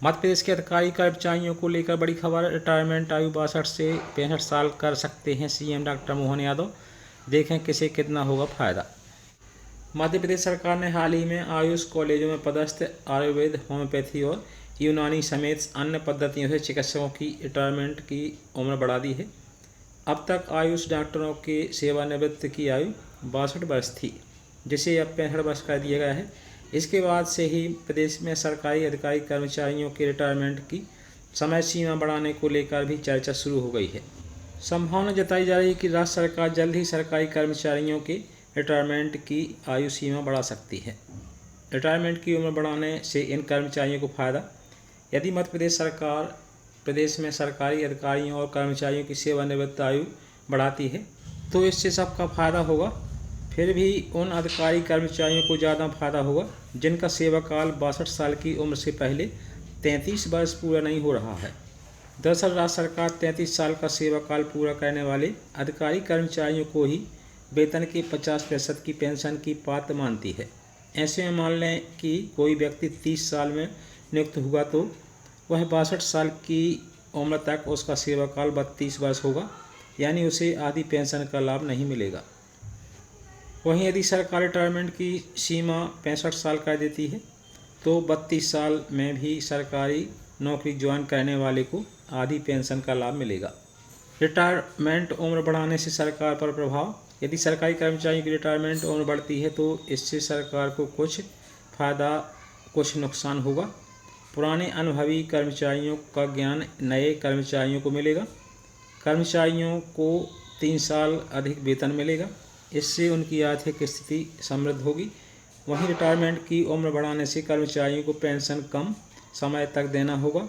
मध्य प्रदेश के अधिकारी कर्मचारियों को लेकर बड़ी खबर। रिटायरमेंट आयु 62 से 65 साल कर सकते हैं सीएम डॉक्टर मोहन यादव। देखें किसे कितना होगा फायदा। मध्य प्रदेश सरकार ने हाल ही में आयुष कॉलेजों में पदस्थ आयुर्वेद, होम्योपैथी और यूनानी समेत अन्य पद्धतियों से चिकित्सकों की रिटायरमेंट की उम्र बढ़ा दी है। अब तक आयुष डॉक्टरों के सेवानिवृत्त की आयु 62 वर्ष थी, जिसे अब 65 वर्ष कर दिया गया है। इसके बाद से ही प्रदेश में सरकारी अधिकारी कर्मचारियों के रिटायरमेंट की समय सीमा बढ़ाने को लेकर भी चर्चा शुरू हो गई है। संभावना जताई जा रही है कि राज्य सरकार जल्द ही सरकारी कर्मचारियों के रिटायरमेंट की आयु सीमा बढ़ा सकती है। रिटायरमेंट की उम्र बढ़ाने से इन कर्मचारियों को फायदा। यदि मध्य प्रदेश सरकार प्रदेश में सरकारी अधिकारियों और कर्मचारियों की सेवानिवृत्त आयु बढ़ाती है तो इससे सबका फायदा होगा। फिर भी उन अधिकारी कर्मचारियों को ज़्यादा फायदा होगा जिनका सेवाकाल 62 साल की उम्र से पहले 33 वर्ष पूरा नहीं हो रहा है। दरअसल राज्य सरकार 33 साल का सेवाकाल पूरा करने वाले अधिकारी कर्मचारियों को ही वेतन के 50% की पेंशन की पात्र मानती है। ऐसे में मान लें कि कोई व्यक्ति 30 साल में नियुक्त हुआ तो वह 62 साल की उम्र तक उसका सेवाकाल 32 वर्ष होगा, यानी उसे आधी पेंशन का लाभ नहीं मिलेगा। वहीं यदि सरकार रिटायरमेंट की सीमा 65 साल कर देती है तो 32 साल में भी सरकारी नौकरी ज्वाइन करने वाले को आधी पेंशन का लाभ मिलेगा। रिटायरमेंट उम्र बढ़ाने से सरकार पर प्रभाव। यदि सरकारी कर्मचारियों की रिटायरमेंट उम्र बढ़ती है तो इससे सरकार को कुछ फायदा कुछ नुकसान होगा। पुराने अनुभवी कर्मचारियों का ज्ञान नए कर्मचारियों को मिलेगा। कर्मचारियों को 3 साल अधिक वेतन मिलेगा, इससे उनकी आर्थिक स्थिति समृद्ध होगी। वहीं रिटायरमेंट की उम्र बढ़ाने से कर्मचारियों को पेंशन कम समय तक देना होगा।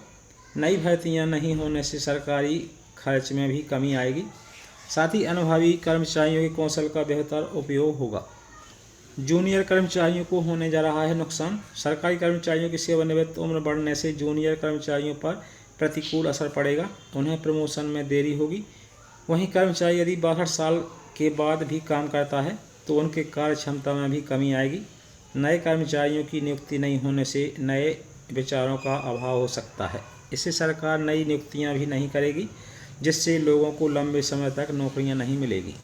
नई भर्तियां नहीं होने से सरकारी खर्च में भी कमी आएगी। साथ ही अनुभवी कर्मचारियों के कौशल का बेहतर उपयोग होगा। जूनियर कर्मचारियों को होने जा रहा है नुकसान। सरकारी कर्मचारियों की सेवानिवृत्त उम्र बढ़ने से जूनियर कर्मचारियों पर प्रतिकूल असर पड़ेगा। उन्हें प्रमोशन में देरी होगी। वहीं कर्मचारी यदि 62 साल के बाद भी काम करता है तो उनके कार्य क्षमता में भी कमी आएगी। नए कर्मचारियों की नियुक्ति नहीं होने से नए विचारों का अभाव हो सकता है। इससे सरकार नई नियुक्तियां भी नहीं करेगी, जिससे लोगों को लंबे समय तक नौकरियां नहीं मिलेगी।